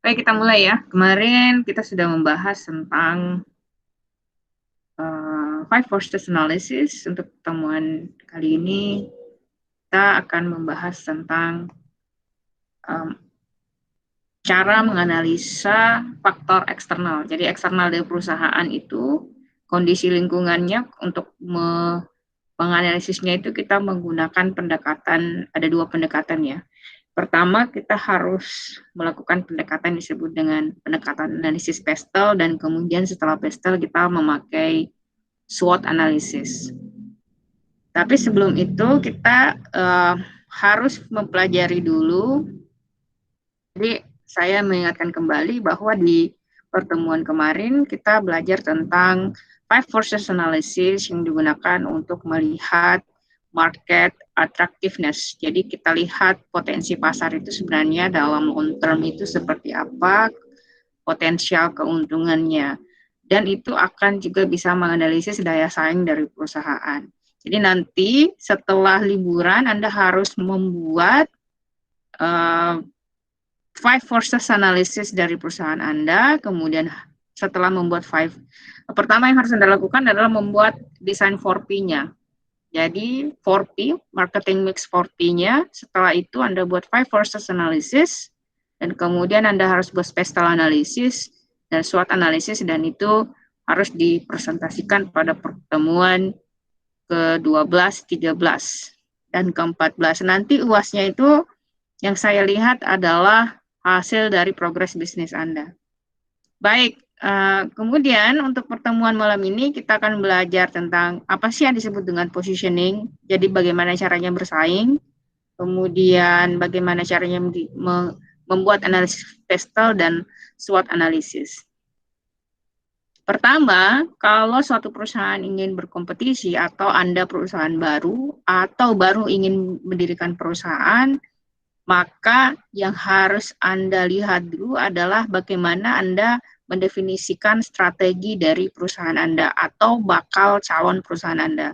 Baik, kita mulai ya. Kemarin kita sudah membahas tentang five forces analysis. Untuk pertemuan kali ini, kita akan membahas tentang cara menganalisa faktor eksternal. Jadi eksternal dari perusahaan itu, kondisi lingkungannya. Untuk menganalisisnya itu kita menggunakan pendekatan, ada dua pendekatan ya. Pertama, kita harus melakukan pendekatan disebut dengan pendekatan analisis PESTEL, dan kemudian setelah PESTEL kita memakai SWOT analysis. Tapi sebelum itu kita harus mempelajari dulu. Jadi saya mengingatkan kembali bahwa di pertemuan kemarin kita belajar tentang five forces analysis yang digunakan untuk melihat market attractiveness. Jadi kita lihat potensi pasar itu sebenarnya dalam long term itu seperti apa, potensial keuntungannya. Dan itu akan juga bisa menganalisis daya saing dari perusahaan. Jadi nanti setelah liburan Anda harus membuat five forces analysis dari perusahaan Anda. Kemudian setelah membuat pertama yang harus Anda lakukan adalah membuat desain 4P-nya. Jadi 4P, marketing mix 4P-nya, setelah itu Anda buat five forces analysis, dan kemudian Anda harus buat PESTEL analysis dan SWOT analysis, dan itu harus dipresentasikan pada pertemuan ke-12, 13, dan ke-14. Nanti UASnya itu yang saya lihat adalah hasil dari progres bisnis Anda. Baik, kemudian untuk pertemuan malam ini kita akan belajar tentang apa sih yang disebut dengan positioning, jadi bagaimana caranya bersaing, kemudian bagaimana caranya membuat analisis PESTEL dan SWOT analisis. Pertama, kalau suatu perusahaan ingin berkompetisi atau Anda perusahaan baru atau baru ingin mendirikan perusahaan, maka yang harus Anda lihat dulu adalah bagaimana Anda mendefinisikan strategi dari perusahaan Anda atau bakal calon perusahaan Anda.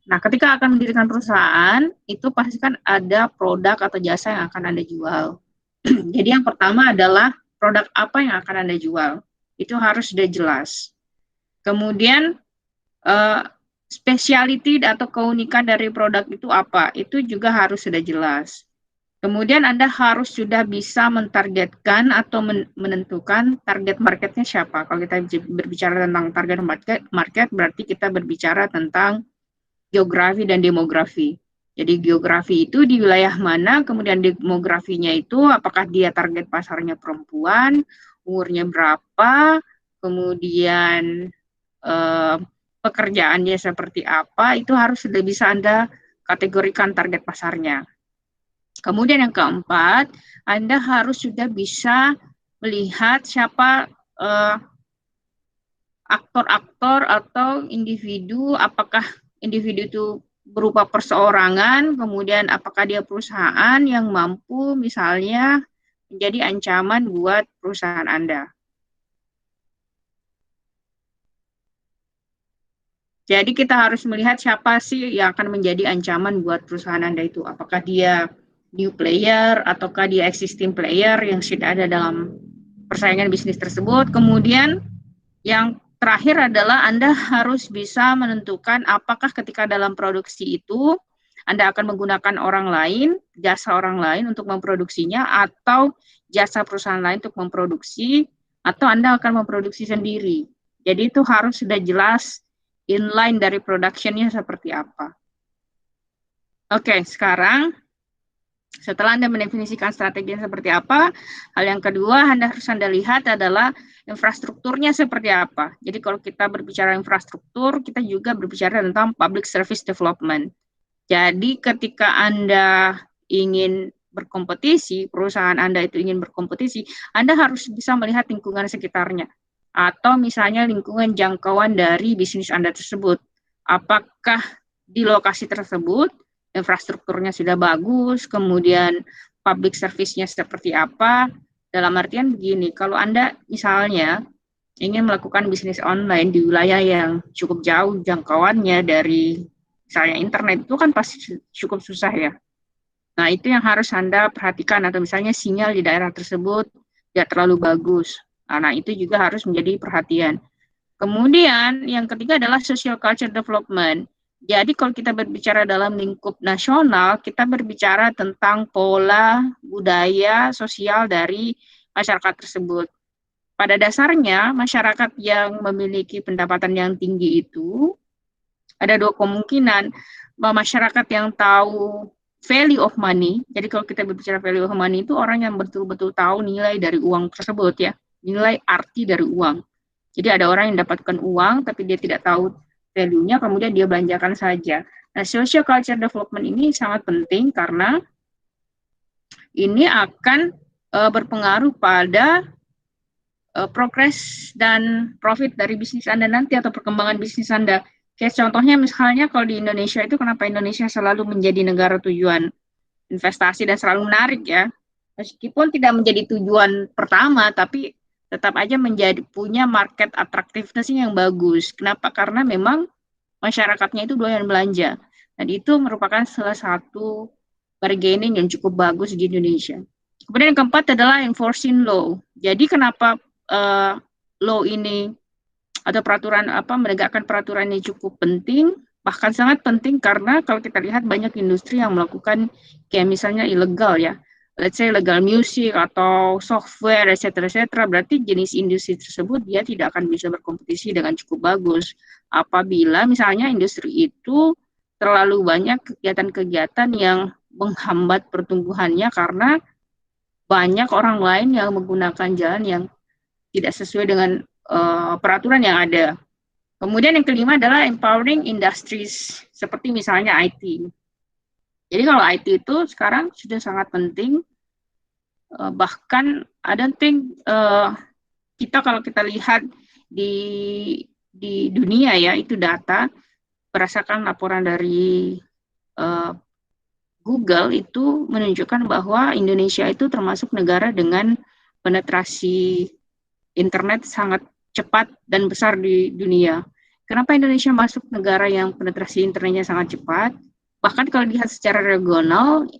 Nah, ketika akan mendirikan perusahaan, itu pasti kan ada produk atau jasa yang akan Anda jual. Jadi yang pertama adalah produk apa yang akan Anda jual. Itu harus sudah jelas. Kemudian, specialty atau keunikan dari produk itu apa, itu juga harus sudah jelas. Kemudian Anda harus sudah bisa mentargetkan atau menentukan target marketnya siapa. Kalau kita berbicara tentang target market berarti kita berbicara tentang geografi dan demografi. Jadi geografi itu di wilayah mana, kemudian demografinya itu apakah dia target pasarnya perempuan, umurnya berapa, kemudian pekerjaannya seperti apa, itu harus sudah bisa Anda kategorikan target pasarnya. Kemudian yang keempat, Anda harus sudah bisa melihat siapa aktor-aktor atau individu, apakah individu itu berupa perseorangan, kemudian apakah dia perusahaan yang mampu misalnya menjadi ancaman buat perusahaan Anda. Jadi kita harus melihat siapa sih yang akan menjadi ancaman buat perusahaan Anda itu. Apakah dia new player ataukah dia existing player yang sudah ada dalam persaingan bisnis tersebut. Kemudian yang terakhir adalah Anda harus bisa menentukan apakah ketika dalam produksi itu Anda akan menggunakan orang lain, jasa orang lain untuk memproduksinya, atau jasa perusahaan lain untuk memproduksi, atau Anda akan memproduksi sendiri. Jadi itu harus sudah jelas inline dari production-nya seperti apa. Oke, sekarang setelah Anda mendefinisikan strateginya seperti apa, hal yang kedua harus Anda lihat adalah infrastrukturnya seperti apa. Jadi kalau kita berbicara infrastruktur, kita juga berbicara tentang public service development. Jadi ketika Anda ingin berkompetisi, perusahaan Anda itu ingin berkompetisi, Anda harus bisa melihat lingkungan sekitarnya. Atau misalnya lingkungan jangkauan dari bisnis Anda tersebut. Apakah di lokasi tersebut infrastrukturnya sudah bagus, kemudian public service-nya seperti apa. Dalam artian begini, kalau Anda misalnya ingin melakukan bisnis online di wilayah yang cukup jauh jangkauannya dari misalnya internet, itu kan pasti cukup susah ya. Nah, itu yang harus Anda perhatikan, atau misalnya sinyal di daerah tersebut tidak terlalu bagus. Nah, itu juga harus menjadi perhatian. Kemudian yang ketiga adalah social culture development. Jadi kalau kita berbicara dalam lingkup nasional, kita berbicara tentang pola budaya sosial dari masyarakat tersebut. Pada dasarnya, masyarakat yang memiliki pendapatan yang tinggi itu ada dua kemungkinan. Masyarakat yang tahu value of money, jadi kalau kita berbicara value of money itu orang yang betul-betul tahu nilai dari uang tersebut ya, nilai arti dari uang. Jadi ada orang yang dapatkan uang tapi dia tidak tahu value-nya, kemudian dia belanjakan saja. Nah, social culture development ini sangat penting karena ini akan berpengaruh pada progres dan profit dari bisnis Anda nanti atau perkembangan bisnis Anda. Kayak contohnya misalnya kalau di Indonesia itu kenapa Indonesia selalu menjadi negara tujuan investasi dan selalu menarik ya. Meskipun tidak menjadi tujuan pertama, tapi tetap aja menjadi punya market attractiveness yang bagus. Kenapa? Karena memang masyarakatnya itu doyan belanja. Dan itu merupakan salah satu bargaining yang cukup bagus di Indonesia. Kemudian yang keempat adalah enforcing law. Jadi kenapa law ini atau peraturan menegakkan peraturan ini cukup penting, bahkan sangat penting karena kalau kita lihat banyak industri yang melakukan kayak misalnya ilegal ya, let's say legal music atau software, etc. Berarti jenis industri tersebut dia tidak akan bisa berkompetisi dengan cukup bagus apabila misalnya industri itu terlalu banyak kegiatan-kegiatan yang menghambat pertumbuhannya karena banyak orang lain yang menggunakan jalan yang tidak sesuai dengan peraturan yang ada. Kemudian yang kelima adalah empowering industries, seperti misalnya IT. Jadi kalau IT itu sekarang sudah sangat penting, bahkan I don't think kita kalau kita lihat di dunia ya, itu data, berdasarkan laporan dari Google itu menunjukkan bahwa Indonesia itu termasuk negara dengan penetrasi internet sangat cepat dan besar di dunia. Kenapa Indonesia masuk negara yang penetrasi internetnya sangat cepat? Bahkan kalau dilihat secara regional,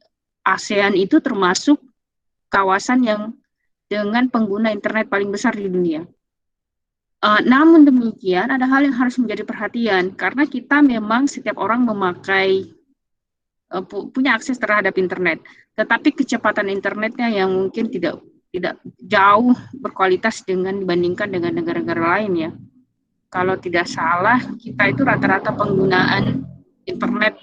ASEAN itu termasuk kawasan yang dengan pengguna internet paling besar di dunia. Namun demikian, ada hal yang harus menjadi perhatian, karena kita memang setiap orang memakai punya akses terhadap internet, tetapi kecepatan internetnya yang mungkin tidak jauh berkualitas dibandingkan dengan negara-negara lain ya. Kalau tidak salah, kita itu rata-rata penggunaan internet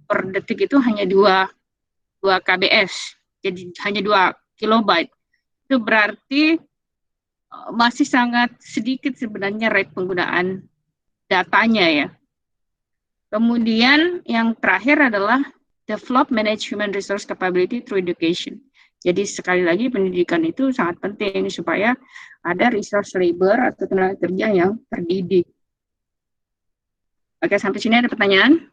per detik itu hanya 2 kbs, jadi hanya 2 kilobyte. Itu berarti masih sangat sedikit sebenarnya rate penggunaan datanya ya. Kemudian yang terakhir adalah develop manage human resource capability through education. Jadi sekali lagi pendidikan itu sangat penting supaya ada resource labor atau tenaga kerja yang terdidik. Oke, sampai sini ada pertanyaan?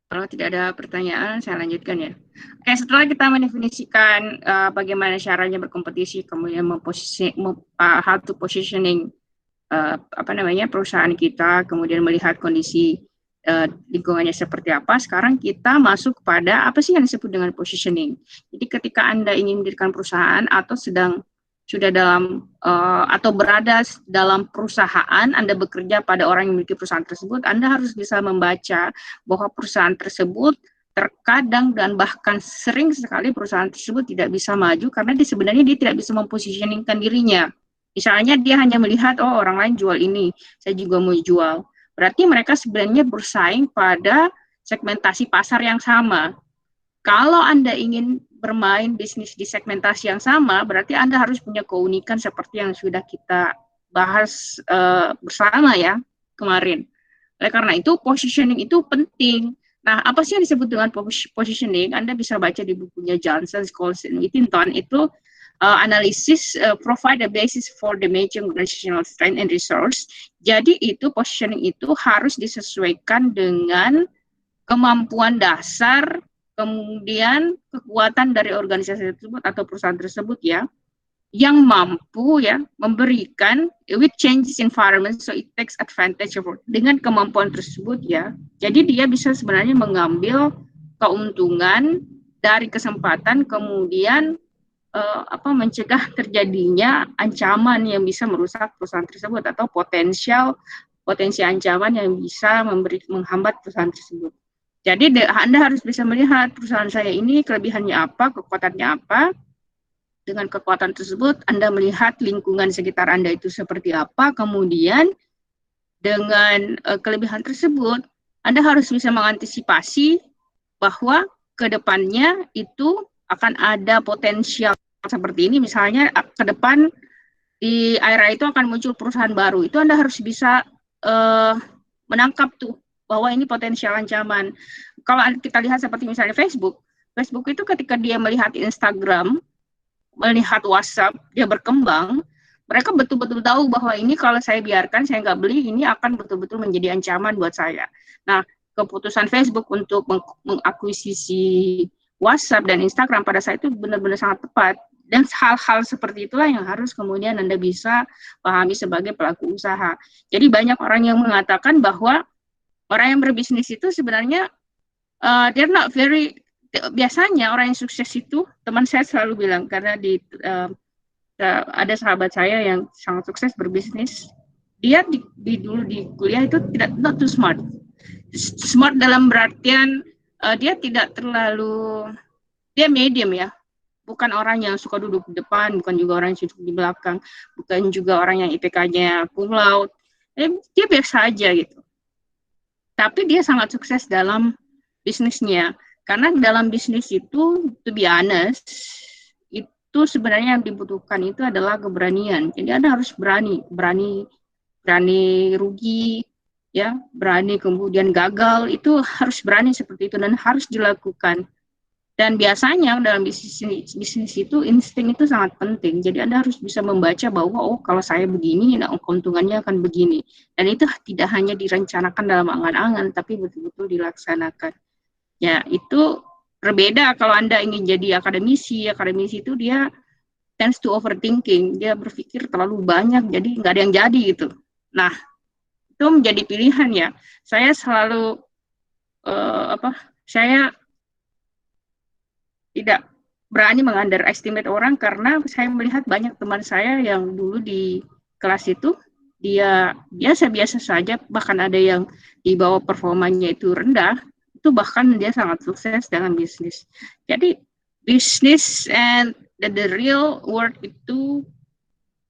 Kalau tidak ada pertanyaan, saya lanjutkan ya. Oke, setelah kita mendefinisikan bagaimana caranya berkompetisi, kemudian how to positioning perusahaan kita, kemudian melihat kondisi lingkungannya seperti apa. Sekarang kita masuk pada apa sih yang disebut dengan positioning. Jadi ketika Anda ingin mendirikan perusahaan atau sudah dalam atau berada dalam perusahaan, Anda bekerja pada orang yang memiliki perusahaan tersebut, Anda harus bisa membaca bahwa perusahaan tersebut terkadang dan bahkan sering sekali perusahaan tersebut tidak bisa maju karena sebenarnya dia tidak bisa mempositioningkan dirinya. Misalnya dia hanya melihat, oh orang lain jual ini, saya juga mau jual. Berarti mereka sebenarnya bersaing pada segmentasi pasar yang sama. Kalau Anda ingin bermain bisnis di segmentasi yang sama, berarti Anda harus punya keunikan seperti yang sudah kita bahas bersama ya kemarin. Oleh karena itu, positioning itu penting. Nah, apa sih yang disebut dengan positioning? Anda bisa baca di bukunya Johnson, Scholes, and Whittington, itu analisis provide a basis for the matching organizational strength and resource. Jadi itu positioning itu harus disesuaikan dengan kemampuan dasar, kemudian kekuatan dari organisasi tersebut atau perusahaan tersebut ya. yang mampu ya memberikan with changes environment, so it takes advantage of it. Dengan kemampuan tersebut ya, jadi dia bisa sebenarnya mengambil keuntungan dari kesempatan, kemudian mencegah terjadinya ancaman yang bisa merusak perusahaan tersebut atau potensi ancaman yang bisa menghambat perusahaan tersebut. Jadi Anda harus bisa melihat perusahaan saya ini kelebihannya apa, kekuatannya apa. Dengan kekuatan tersebut, Anda melihat lingkungan sekitar Anda itu seperti apa, kemudian dengan kelebihan tersebut, Anda harus bisa mengantisipasi bahwa ke depannya itu akan ada potensial seperti ini, misalnya ke depan di era itu akan muncul perusahaan baru, itu Anda harus bisa menangkap tuh bahwa ini potensial ancaman. Kalau kita lihat seperti misalnya Facebook itu ketika dia melihat Instagram, melihat WhatsApp, dia berkembang, mereka betul-betul tahu bahwa ini kalau saya biarkan, saya nggak beli, ini akan betul-betul menjadi ancaman buat saya. Nah, keputusan Facebook untuk mengakuisisi WhatsApp dan Instagram pada saat itu benar-benar sangat tepat. Dan hal-hal seperti itulah yang harus kemudian Anda bisa pahami sebagai pelaku usaha. Jadi banyak orang yang mengatakan bahwa orang yang berbisnis itu sebenarnya they're not very, biasanya orang yang sukses itu, teman saya selalu bilang, karena ada sahabat saya yang sangat sukses berbisnis, dia dulu di kuliah itu not too smart dalam berartian dia tidak terlalu, dia medium ya, bukan orang yang suka duduk di depan, bukan juga orang yang duduk di belakang, bukan juga orang yang IPK-nya cum laude, dia biasa aja gitu. Tapi dia sangat sukses dalam bisnisnya. Karena dalam bisnis itu, to be honest, itu sebenarnya yang dibutuhkan itu adalah keberanian. Jadi Anda harus berani rugi, ya, berani kemudian gagal, itu harus berani seperti itu dan harus dilakukan. Dan biasanya dalam bisnis itu insting itu sangat penting. Jadi Anda harus bisa membaca bahwa oh kalau saya begini, nah keuntungannya akan begini. Dan itu tidak hanya direncanakan dalam angan-angan, tapi betul-betul dilaksanakan. Ya itu berbeda kalau Anda ingin jadi akademisi. Akademisi itu dia tends to overthinking. Dia berpikir terlalu banyak, jadi nggak ada yang jadi gitu. Nah itu menjadi pilihan ya. Saya selalu saya tidak berani mengunderestimate orang karena saya melihat banyak teman saya yang dulu di kelas itu dia biasa-biasa saja, bahkan ada yang di bawah performanya itu rendah, itu bahkan dia sangat sukses dengan bisnis. Jadi bisnis and the real world itu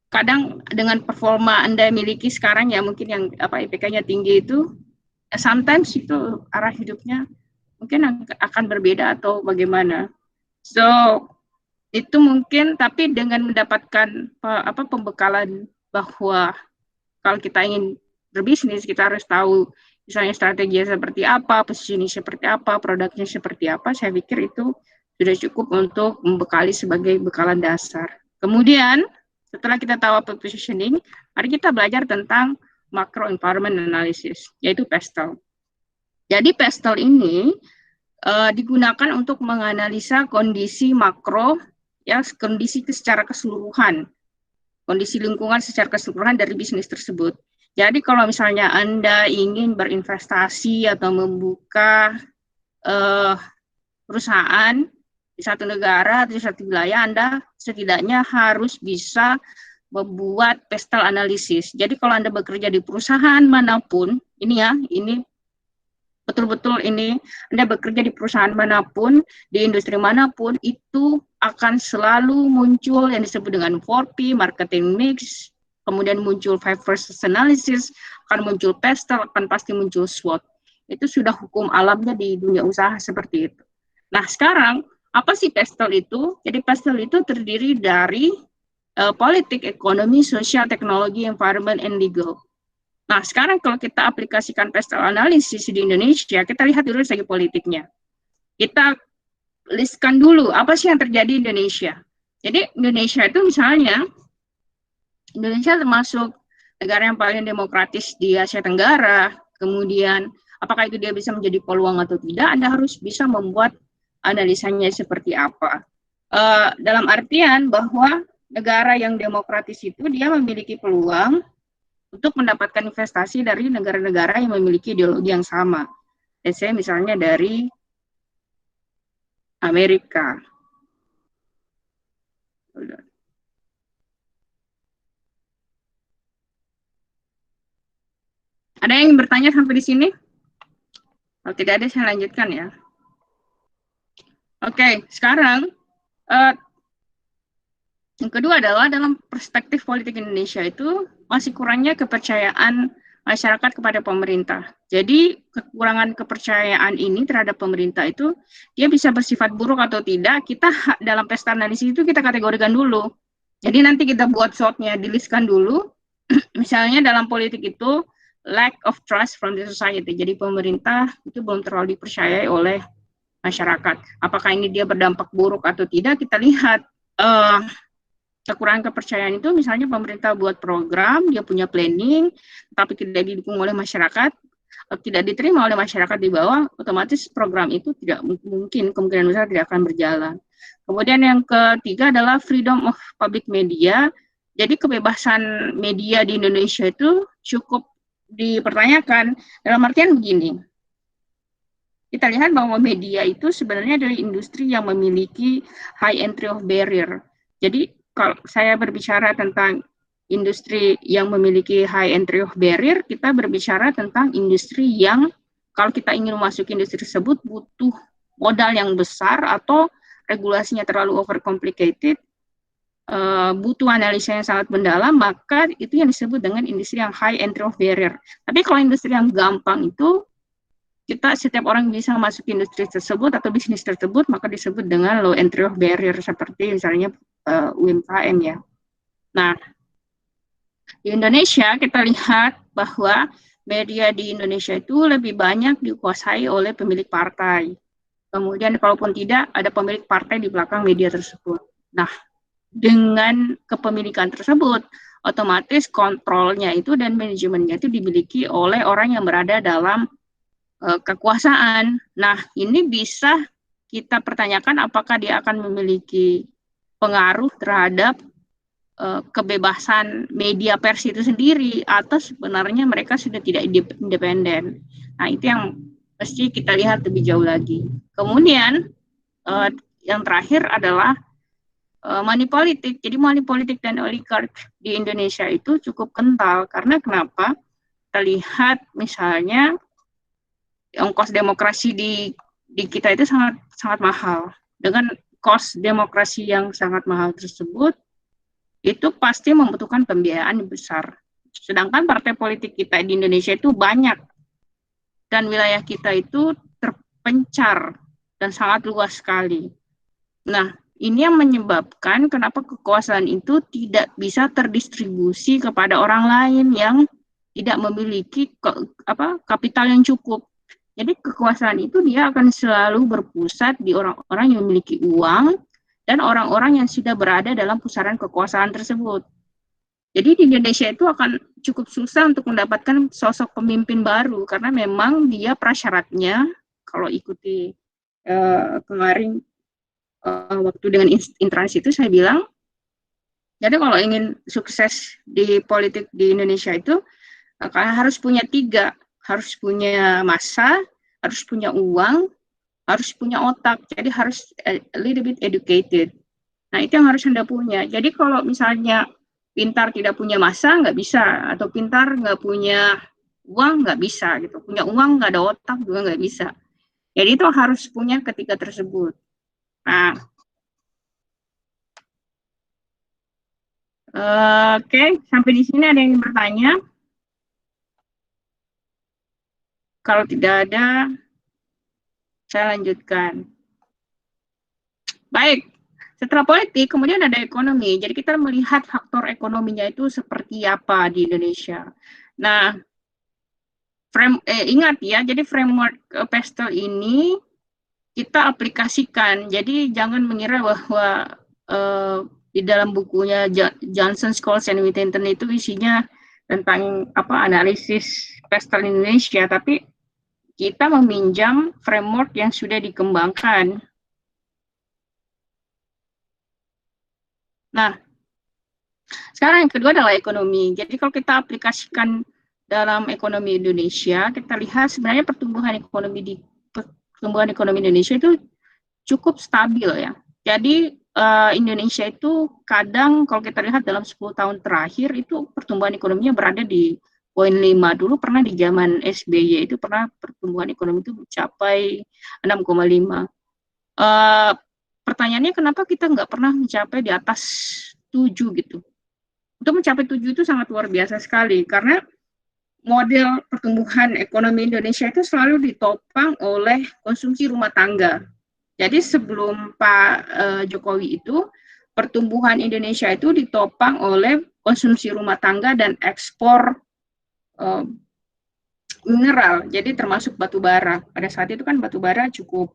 kadang dengan performa Anda miliki sekarang ya, mungkin yang IPK-nya tinggi itu, sometimes itu arah hidupnya mungkin akan berbeda atau bagaimana. So itu mungkin, tapi dengan mendapatkan pembekalan bahwa kalau kita ingin berbisnis kita harus tahu misalnya strateginya seperti apa, positioning seperti apa, produknya seperti apa, saya pikir itu sudah cukup untuk membekali sebagai bekalan dasar. Kemudian setelah kita tahu apa positioning, mari kita belajar tentang macro environment analysis, yaitu PESTEL. Jadi PESTEL ini digunakan untuk menganalisa kondisi makro, ya, kondisi secara keseluruhan, kondisi lingkungan secara keseluruhan dari bisnis tersebut. Jadi kalau misalnya Anda ingin berinvestasi atau membuka perusahaan di satu negara atau di satu wilayah, Anda setidaknya harus bisa membuat PESTEL analisis. Jadi kalau Anda bekerja di perusahaan manapun, ini betul-betul ini Anda bekerja di perusahaan manapun, di industri manapun, itu akan selalu muncul yang disebut dengan 4P, marketing mix, kemudian muncul 5 versus analysis, akan muncul PESTEL, akan pasti muncul SWOT. Itu sudah hukum alamnya di dunia usaha seperti itu. Nah sekarang, apa sih PESTEL itu? Jadi PESTEL itu terdiri dari politik, ekonomi, sosial, teknologi, environment, and legal. Nah, sekarang kalau kita aplikasikan PESTEL analisis di Indonesia, kita lihat dulu segi politiknya. Kita listkan dulu apa sih yang terjadi di Indonesia. Jadi Indonesia itu misalnya, Indonesia termasuk negara yang paling demokratis di Asia Tenggara, kemudian apakah itu dia bisa menjadi peluang atau tidak, Anda harus bisa membuat analisanya seperti apa. Dalam artian bahwa negara yang demokratis itu dia memiliki peluang untuk mendapatkan investasi dari negara-negara yang memiliki ideologi yang sama. Saya misalnya dari Amerika. Ada yang bertanya sampai di sini? Kalau tidak ada, saya lanjutkan ya. Oke, sekarang yang kedua adalah dalam perspektif politik Indonesia itu masih kurangnya kepercayaan masyarakat kepada pemerintah. Jadi kekurangan kepercayaan ini terhadap pemerintah itu dia bisa bersifat buruk atau tidak, kita dalam pesta analisis itu kita kategorikan dulu. Jadi nanti kita buat shotnya, dilistkan dulu. Misalnya dalam politik itu lack of trust from the society. Jadi pemerintah itu belum terlalu dipercayai oleh masyarakat. Apakah ini dia berdampak buruk atau tidak? Kita lihat kekurangan kepercayaan itu misalnya pemerintah buat program, dia punya planning, tapi tidak didukung oleh masyarakat, tidak diterima oleh masyarakat di bawah, otomatis program itu tidak mungkin, kemungkinan besar tidak akan berjalan. Kemudian yang ketiga adalah freedom of public media. Jadi kebebasan media di Indonesia itu cukup dipertanyakan, dalam artian begini, kita lihat bahwa media itu sebenarnya adalah industri yang memiliki high entry of barrier. Jadi kalau saya berbicara tentang industri yang memiliki high entry of barrier, kita berbicara tentang industri yang kalau kita ingin masuk industri tersebut butuh modal yang besar atau regulasinya terlalu overcomplicated, butuh analisa yang sangat mendalam, maka itu yang disebut dengan industri yang high entry of barrier. Tapi kalau industri yang gampang itu, setiap orang bisa masuk industri tersebut atau bisnis tersebut, maka disebut dengan low entry of barrier, seperti misalnya UMKM ya. Nah, di Indonesia kita lihat bahwa media di Indonesia itu lebih banyak dikuasai oleh pemilik partai. Kemudian kalaupun tidak, ada pemilik partai di belakang media tersebut. Nah, dengan kepemilikan tersebut, otomatis kontrolnya itu dan manajemennya itu dimiliki oleh orang yang berada dalam kekuasaan. Nah, ini bisa kita pertanyakan apakah dia akan memiliki pengaruh terhadap kebebasan media pers itu sendiri, atau sebenarnya mereka sudah tidak independen. Nah, itu yang mesti kita lihat lebih jauh lagi. Kemudian yang terakhir adalah money politik. Jadi money politik dan oligark di Indonesia itu cukup kental, karena kenapa? Kita lihat misalnya ongkos demokrasi di kita itu sangat mahal. Dengan cost demokrasi yang sangat mahal tersebut, itu pasti membutuhkan pembiayaan yang besar. Sedangkan partai politik kita di Indonesia itu banyak, dan wilayah kita itu terpencar dan sangat luas sekali. Nah, ini yang menyebabkan kenapa kekuasaan itu tidak bisa terdistribusi kepada orang lain yang tidak memiliki kapital yang cukup. Jadi kekuasaan itu dia akan selalu berpusat di orang-orang yang memiliki uang dan orang-orang yang sudah berada dalam pusaran kekuasaan tersebut. Jadi di Indonesia itu akan cukup susah untuk mendapatkan sosok pemimpin baru, karena memang dia prasyaratnya, kalau ikuti kemarin waktu dengan intrans itu saya bilang, jadi kalau ingin sukses di politik di Indonesia itu harus punya 3, harus punya massa, harus punya uang, harus punya otak. Jadi harus a little bit educated. Nah, itu yang harus Anda punya. Jadi kalau misalnya pintar tidak punya massa, nggak bisa. Atau pintar nggak punya uang, nggak bisa. Gitu. Punya uang, nggak ada otak juga nggak bisa. Jadi itu harus punya ketiga tersebut. Nah, oke, sampai di sini ada yang bertanya? Kalau tidak ada, saya lanjutkan. Baik, setelah politik, kemudian ada ekonomi. Jadi kita melihat faktor ekonominya itu seperti apa di Indonesia. Nah, ingat ya, jadi framework PESTEL ini kita aplikasikan. Jadi jangan mengira bahwa di dalam bukunya Johnson, Scholes, and Whittington itu isinya tentang analisis PESTEL Indonesia, tapi kita meminjam framework yang sudah dikembangkan. Nah, Sekarang yang kedua adalah ekonomi. Jadi kalau kita aplikasikan dalam ekonomi Indonesia, kita lihat sebenarnya pertumbuhan ekonomi Indonesia itu cukup stabil ya. Jadi Indonesia itu kadang kalau kita lihat dalam 10 tahun terakhir itu pertumbuhan ekonominya berada di 0,5. Dulu pernah di zaman SBY itu pernah pertumbuhan ekonomi itu mencapai 6,5. Pertanyaannya kenapa kita nggak pernah mencapai di atas 7 gitu. Untuk mencapai 7 itu sangat luar biasa sekali karena model pertumbuhan ekonomi Indonesia itu selalu ditopang oleh konsumsi rumah tangga. Jadi sebelum Pak Jokowi itu, pertumbuhan Indonesia itu ditopang oleh konsumsi rumah tangga dan ekspor mineral, jadi termasuk batu bara. Pada saat itu kan batu bara cukup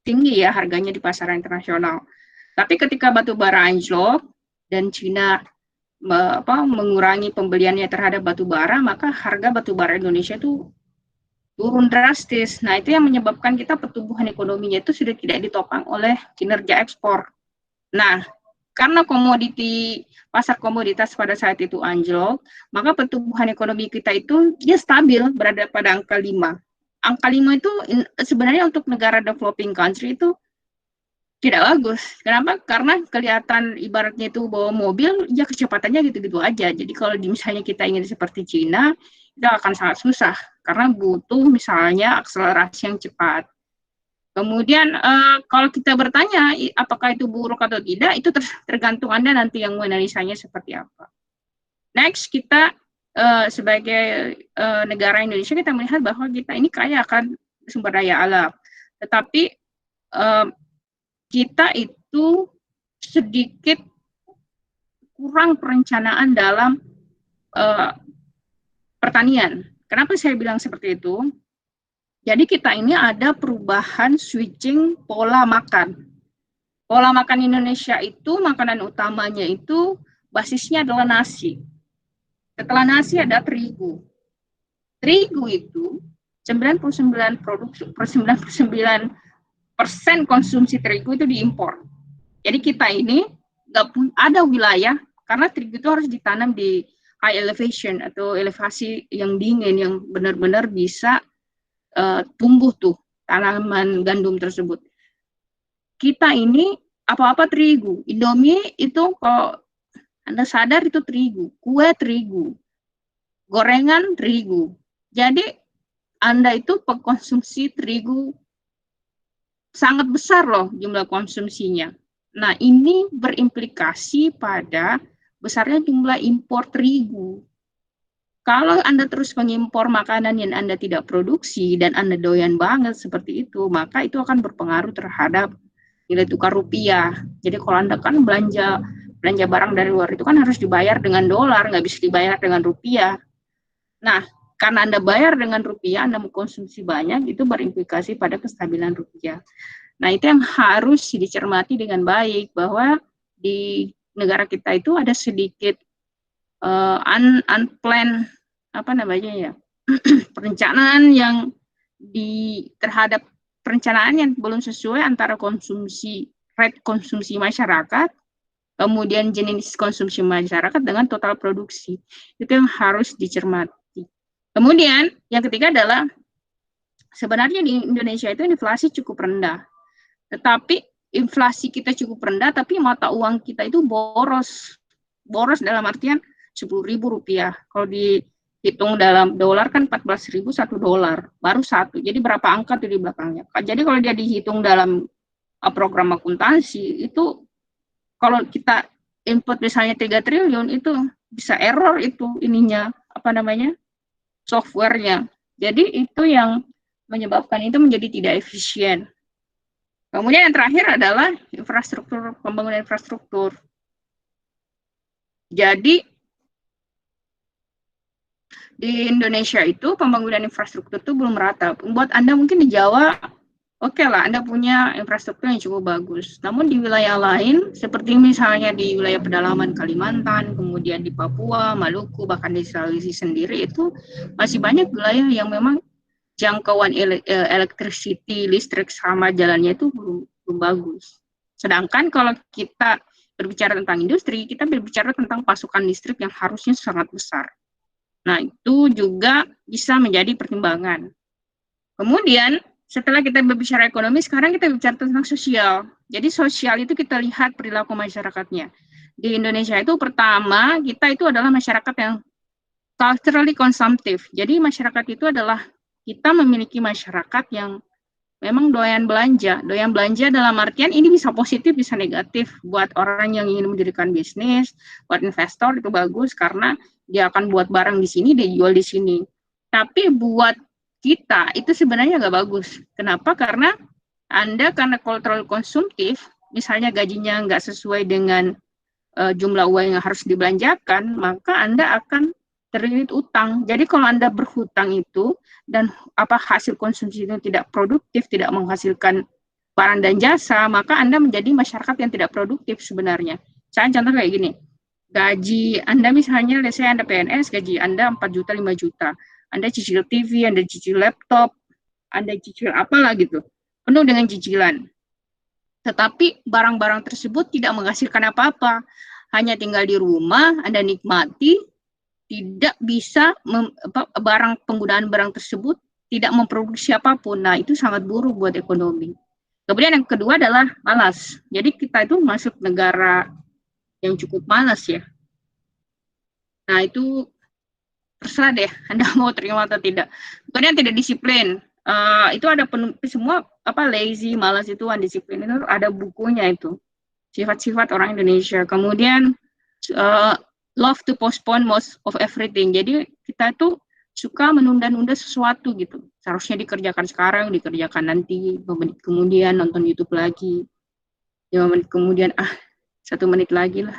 tinggi ya harganya di pasar internasional. Tapi ketika batu bara anjlok dan Cina mengurangi pembeliannya terhadap batu bara, maka harga batu bara Indonesia itu turun drastis. Nah, itu yang menyebabkan kita pertumbuhan ekonominya itu sudah tidak ditopang oleh kinerja ekspor. Nah, karena pasar komoditas pada saat itu anjlok, maka pertumbuhan ekonomi kita itu dia stabil berada pada angka 5. Angka 5 itu sebenarnya untuk negara developing country itu tidak bagus. Kenapa? Karena kelihatan ibaratnya itu bawa mobil, ya kecepatannya gitu-gitu aja. Jadi kalau misalnya kita ingin seperti Cina, itu akan sangat susah karena butuh misalnya akselerasi yang cepat. Kemudian kalau kita bertanya apakah itu buruk atau tidak, itu tergantung Anda nanti yang menangisanya seperti apa. Next, kita sebagai negara Indonesia, kita melihat bahwa kita ini kaya akan sumber daya alam. Tetapi kita itu sedikit kurang perencanaan dalam pertanian. Kenapa saya bilang seperti itu? Jadi kita ini ada perubahan switching pola makan. Pola makan Indonesia itu makanan utamanya itu basisnya adalah nasi. Setelah nasi ada terigu. Terigu itu 99% konsumsi terigu itu diimpor. Jadi kita ini nggak ada wilayah karena terigu itu harus ditanam di high elevation atau elevasi yang dingin yang benar-benar bisa tumbuh tuh tanaman gandum tersebut. Kita ini apa-apa terigu. Indomie itu kalau Anda sadar itu terigu, kue terigu, gorengan terigu. Jadi Anda itu pengkonsumsi terigu sangat besar loh jumlah konsumsinya. Nah, ini berimplikasi pada besarnya jumlah impor terigu. Kalau Anda terus mengimpor makanan yang Anda tidak produksi dan Anda doyan banget seperti itu, maka itu akan berpengaruh terhadap nilai tukar rupiah. Jadi kalau Anda kan belanja barang dari luar itu kan harus dibayar dengan dolar, nggak bisa dibayar dengan rupiah. Nah, karena Anda bayar dengan rupiah, Anda mengkonsumsi banyak, itu berimplikasi pada kestabilan rupiah. Nah, itu yang harus dicermati dengan baik, bahwa di negara kita itu ada sedikit unplanned perencanaan yang terhadap perencanaan yang belum sesuai antara rate konsumsi masyarakat, kemudian jenis konsumsi masyarakat dengan total produksi. Itu yang harus dicermati. Kemudian yang ketiga adalah sebenarnya di Indonesia itu inflasi cukup rendah, tetapi inflasi kita cukup rendah, tapi mata uang kita itu boros dalam artian Rp10.000. Kalau dihitung dalam dolar kan 14.000 1 dolar, baru satu. Jadi berapa angka tuh di belakangnya. Jadi kalau dia dihitung dalam program akuntansi, itu kalau kita input misalnya 3 triliun, itu bisa error itu softwarenya. Jadi itu yang menyebabkan itu menjadi tidak efisien. Kemudian yang terakhir adalah pembangunan infrastruktur. Jadi di Indonesia itu pembangunan infrastruktur itu belum merata. Buat Anda mungkin di Jawa, oke lah, Anda punya infrastruktur yang cukup bagus. Namun di wilayah lain, seperti misalnya di wilayah pedalaman Kalimantan, kemudian di Papua, Maluku, bahkan di Sulawesi sendiri, itu masih banyak wilayah yang memang jangkauan listrik sama jalannya itu belum bagus. Sedangkan kalau kita berbicara tentang industri, kita berbicara tentang pasokan listrik yang harusnya sangat besar. Nah, itu juga bisa menjadi pertimbangan. Kemudian, setelah kita berbicara ekonomi, sekarang kita bicara tentang sosial. Jadi sosial itu kita lihat perilaku masyarakatnya. Di Indonesia itu pertama, kita itu adalah masyarakat yang culturally consumptive. Jadi masyarakat itu adalah, kita memiliki masyarakat yang memang doyan belanja. Doyan belanja dalam artian ini bisa positif, bisa negatif. Buat orang yang ingin mendirikan bisnis, buat investor itu bagus karena dia akan buat barang di sini, dia jual di sini. Tapi buat kita itu sebenarnya nggak bagus. Kenapa? Karena Anda karena cultural konsumtif, misalnya gajinya nggak sesuai dengan jumlah uang yang harus dibelanjakan, maka Anda akan terlilit utang. Jadi kalau Anda berhutang itu dan hasil konsumsi itu tidak produktif, tidak menghasilkan barang dan jasa, maka Anda menjadi masyarakat yang tidak produktif sebenarnya. Saya contoh kayak gini, gaji Anda misalnya, saya Anda PNS, gaji Anda 4 juta, 5 juta. Anda cicil TV, Anda cicil laptop, Anda cicil apalah gitu, penuh dengan cicilan. Tetapi barang-barang tersebut tidak menghasilkan apa-apa, hanya tinggal di rumah, Anda nikmati, tidak bisa penggunaan barang tersebut tidak memproduksi apapun. Nah, itu sangat buruk buat ekonomi. Kemudian yang kedua adalah malas. Jadi kita itu masuk negara yang cukup malas ya. Nah, itu terserah deh Anda mau terima atau tidak. Kemudian tidak disiplin. Itu ada semua lazy, malas itu undisiplin, itu ada bukunya itu. Sifat-sifat orang Indonesia. Kemudian love to postpone most of everything. Jadi kita tuh suka menunda-nunda sesuatu gitu. Seharusnya dikerjakan sekarang, dikerjakan nanti, 5 menit kemudian nonton YouTube lagi. 5 menit kemudian 1 menit lagi lah.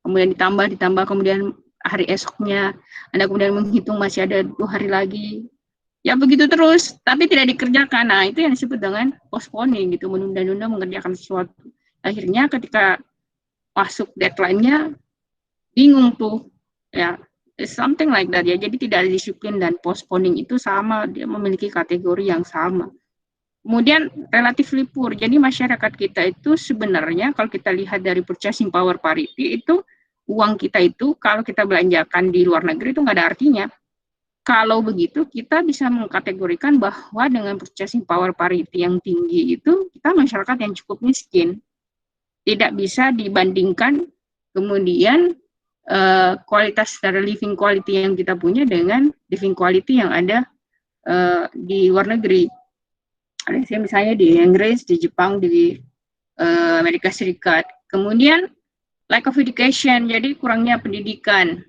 Kemudian ditambah, kemudian hari esoknya Anda kemudian menghitung masih ada 2 hari lagi. Ya begitu terus, tapi tidak dikerjakan. Nah, itu yang disebut dengan postponing gitu, menunda-nunda mengerjakan sesuatu. Akhirnya ketika masuk deadline-nya bingung tuh. Ya, something like that ya. Jadi tidak ada disiplin dan postponing itu sama, dia memiliki kategori yang sama. Kemudian relatively poor. Jadi masyarakat kita itu sebenarnya kalau kita lihat dari purchasing power parity itu uang kita itu kalau kita belanjakan di luar negeri itu nggak ada artinya. Kalau begitu kita bisa mengkategorikan bahwa dengan purchasing power parity yang tinggi itu kita masyarakat yang cukup miskin. Tidak bisa dibandingkan kemudian kualitas dari living quality yang kita punya dengan living quality yang ada di luar negeri. Misalnya di Inggris, di Jepang, di Amerika Serikat. Kemudian lack of education, jadi kurangnya pendidikan.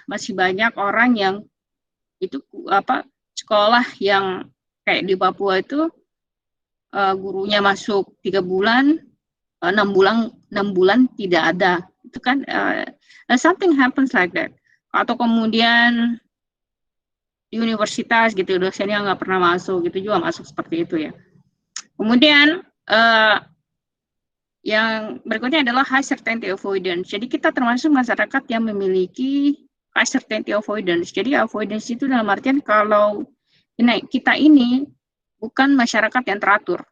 Masih banyak orang yang itu sekolah yang kayak di Papua itu gurunya masuk 3 bulan, 6 bulan tidak ada. Itu kan something happens like that. Atau kemudian di universitas gitu, dosennya nggak pernah masuk, gitu juga masuk seperti itu ya. Kemudian yang berikutnya adalah high certainty avoidance. Jadi kita termasuk masyarakat yang memiliki high certainty avoidance. Jadi avoidance itu dalam artian kalau kita ini bukan masyarakat yang teratur.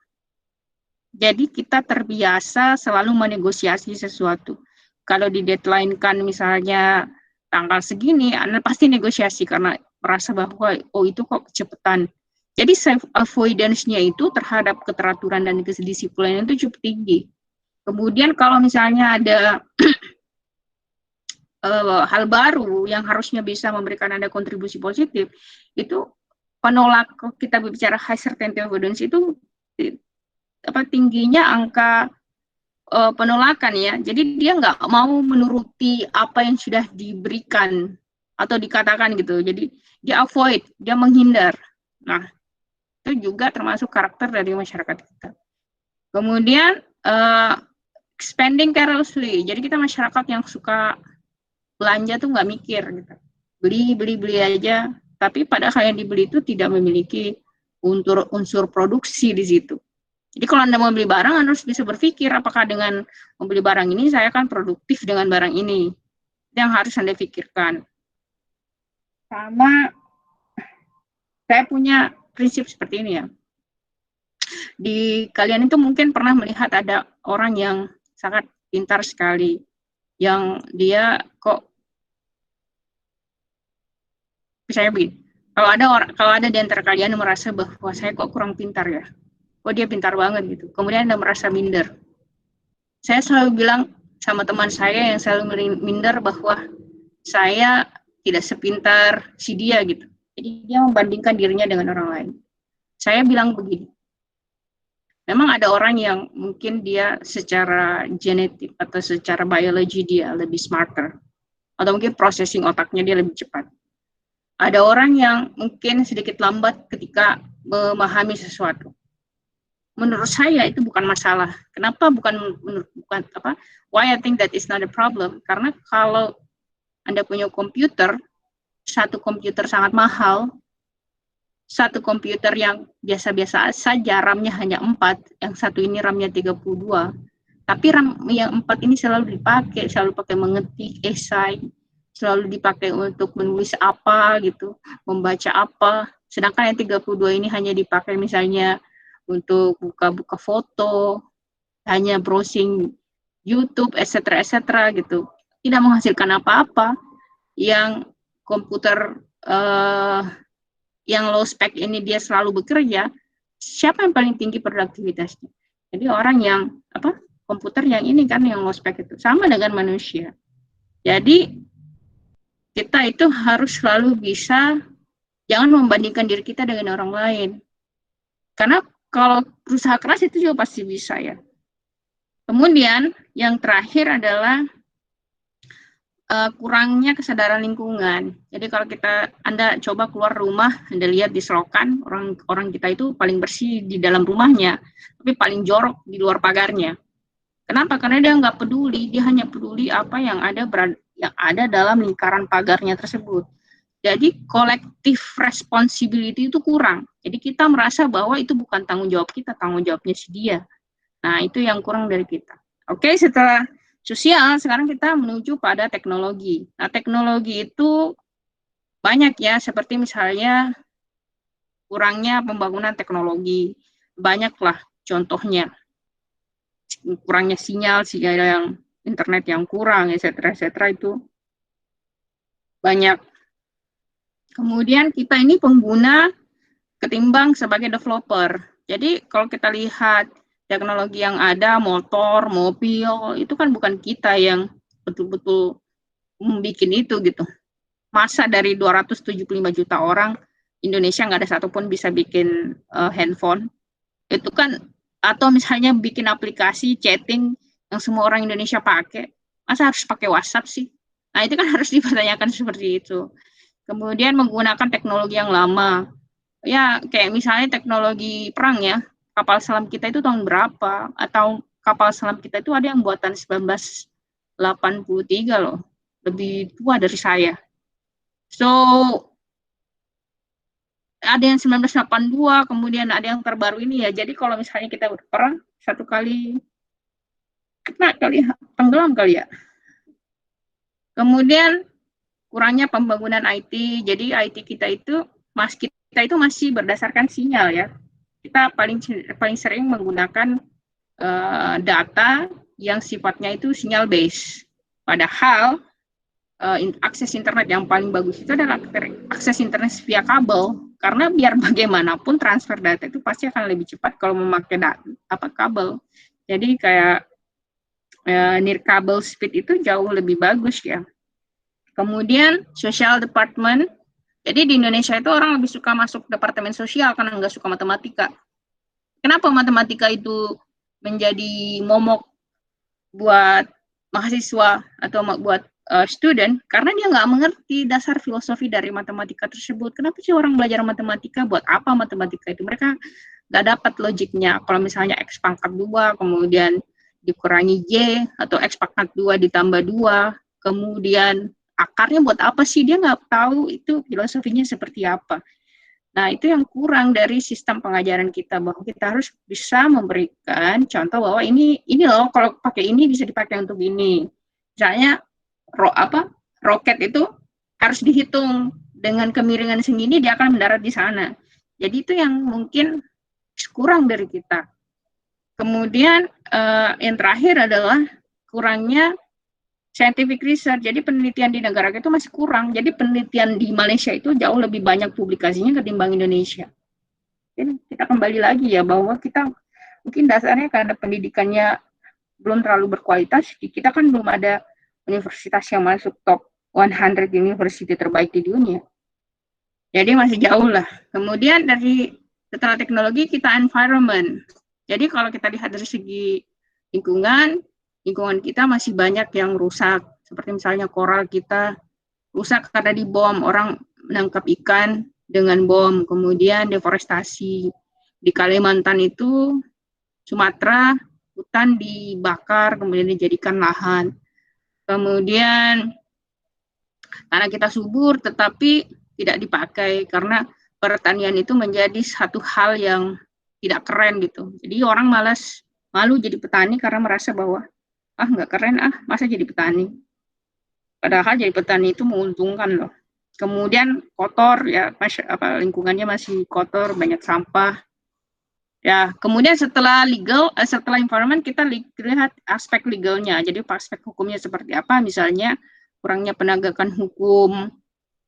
Jadi kita terbiasa selalu menegosiasi sesuatu. Kalau di deadline kan misalnya tanggal segini, Anda pasti negosiasi karena merasa bahwa itu kok kecepatan. Jadi self avoidance-nya itu terhadap keteraturan dan kedisiplinan itu cukup tinggi. Kemudian kalau misalnya ada hal baru yang harusnya bisa memberikan Anda kontribusi positif, itu kita berbicara high certainty avoidance itu tingginya angka penolakan ya. Jadi dia nggak mau menuruti apa yang sudah diberikan atau dikatakan gitu. Jadi dia avoid, dia menghindar. Nah, itu juga termasuk karakter dari masyarakat kita. Kemudian spending carelessly. Jadi kita masyarakat yang suka belanja tuh nggak mikir gitu. Beli aja. Tapi padahal yang dibeli itu tidak memiliki unsur produksi di situ. Jadi kalau Anda mau beli barang, Anda harus bisa berpikir apakah dengan membeli barang ini saya akan produktif dengan barang ini. Itu yang harus Anda pikirkan. Sama saya punya prinsip seperti ini ya. Di kalian itu mungkin pernah melihat ada orang yang sangat pintar sekali, yang dia kok misalnya begini, kalau ada di antara kalian yang merasa bahwa saya kok kurang pintar ya, kok dia pintar banget gitu, kemudian Anda merasa minder, saya selalu bilang sama teman saya yang selalu minder bahwa saya tidak sepintar si dia gitu. Jadi dia membandingkan dirinya dengan orang lain. Saya bilang begini, memang ada orang yang mungkin dia secara genetik atau secara biologi dia lebih smarter, atau mungkin processing otaknya dia lebih cepat. Ada orang yang mungkin sedikit lambat ketika memahami sesuatu. Menurut saya itu bukan masalah. Kenapa bukan apa? Why I think that is not a problem? Karena kalau Anda punya komputer, satu komputer sangat mahal, satu komputer yang biasa-biasa saja RAM-nya hanya 4, yang satu ini RAM-nya 32. Tapi RAM yang 4 ini selalu dipakai, selalu pakai mengetik esai, selalu dipakai untuk menulis apa gitu, membaca apa. Sedangkan yang 32 ini hanya dipakai misalnya untuk buka-buka foto, hanya browsing YouTube, etc. gitu. Tidak menghasilkan apa-apa. Yang komputer yang low spec ini dia selalu bekerja, siapa yang paling tinggi produktivitasnya? Jadi orang yang komputer yang ini kan yang low spec itu sama dengan manusia. Jadi kita itu harus selalu bisa, jangan membandingkan diri kita dengan orang lain. Karena kalau berusaha keras itu juga pasti bisa ya. Kemudian yang terakhir adalah kurangnya kesadaran lingkungan. Jadi kalau Anda coba keluar rumah, Anda lihat di selokan, orang kita itu paling bersih di dalam rumahnya, tapi paling jorok di luar pagarnya. Kenapa? Karena dia nggak peduli, dia hanya peduli apa yang ada dalam lingkaran pagarnya tersebut. Jadi collective responsibility itu kurang. Jadi kita merasa bahwa itu bukan tanggung jawab kita, tanggung jawabnya si dia. Nah, itu yang kurang dari kita. Oke, setelah sosial, sekarang kita menuju pada teknologi. Nah, teknologi itu banyak ya, seperti misalnya kurangnya pembangunan teknologi. Banyaklah contohnya. Kurangnya sinyal yang internet yang kurang, etc. itu banyak. Kemudian kita ini pengguna ketimbang sebagai developer. Jadi kalau kita lihat teknologi yang ada, motor, mobil, itu kan bukan kita yang betul-betul membuat itu gitu. Masa dari 275 juta orang, Indonesia nggak ada satupun bisa bikin handphone. Itu kan, atau misalnya bikin aplikasi chatting yang semua orang Indonesia pakai, masa harus pakai WhatsApp sih? Nah itu kan harus dipertanyakan seperti itu. Kemudian menggunakan teknologi yang lama. Ya, kayak misalnya teknologi perang ya, kapal selam kita itu tahun berapa, atau kapal selam kita itu ada yang buatan 1983 loh, lebih tua dari saya. So, ada yang 1982, kemudian ada yang terbaru ini ya, jadi kalau misalnya kita berperang, satu kali, kena kali, tenggelam kali ya. Kemudian, kurangnya pembangunan IT, jadi IT kita itu masih berdasarkan sinyal ya. Kita paling sering menggunakan data yang sifatnya itu sinyal base. Padahal akses internet yang paling bagus itu adalah akses internet via kabel, karena biar bagaimanapun transfer data itu pasti akan lebih cepat kalau memakai kabel. Jadi kayak nirkabel speed itu jauh lebih bagus ya. Kemudian social department. Jadi di Indonesia itu orang lebih suka masuk departemen sosial karena nggak suka matematika. Kenapa matematika itu menjadi momok buat mahasiswa atau buat student? Karena dia nggak mengerti dasar filosofi dari matematika tersebut. Kenapa sih orang belajar matematika? Buat apa matematika itu? Mereka nggak dapat logiknya. Kalau misalnya X pangkat 2, kemudian dikurangi Y, atau X pangkat 2 ditambah 2, kemudian akarnya buat apa sih? Dia nggak tahu itu filosofinya seperti apa. Nah, itu yang kurang dari sistem pengajaran kita, bahwa kita harus bisa memberikan contoh bahwa ini loh, kalau pakai ini bisa dipakai untuk ini. Misalnya roket itu harus dihitung dengan kemiringan segini dia akan mendarat di sana. Jadi itu yang mungkin kurang dari kita. Kemudian yang terakhir adalah kurangnya scientific research. Jadi penelitian di negara kita masih kurang. Jadi penelitian di Malaysia itu jauh lebih banyak publikasinya ketimbang Indonesia. Jadi kita kembali lagi ya bahwa kita mungkin dasarnya karena pendidikannya belum terlalu berkualitas. Kita kan belum ada universitas yang masuk top 100 university terbaik di dunia. Jadi masih jauh lah. Kemudian setelah teknologi kita environment. Jadi kalau kita lihat dari segi lingkungan kita masih banyak yang rusak. Seperti misalnya koral kita rusak karena dibom, orang menangkap ikan dengan bom. Kemudian deforestasi. Di Kalimantan itu, Sumatera, hutan dibakar, kemudian dijadikan lahan. Kemudian karena kita subur, tetapi tidak dipakai karena pertanian itu menjadi satu hal yang tidak keren gitu. Jadi orang malu jadi petani karena merasa bahwa nggak keren masa jadi petani. Padahal jadi petani itu menguntungkan loh. Kemudian kotor ya, lingkungannya masih kotor, banyak sampah. Ya, kemudian setelah environment kita lihat aspek legalnya. Jadi aspek hukumnya seperti apa? Misalnya kurangnya penegakan hukum,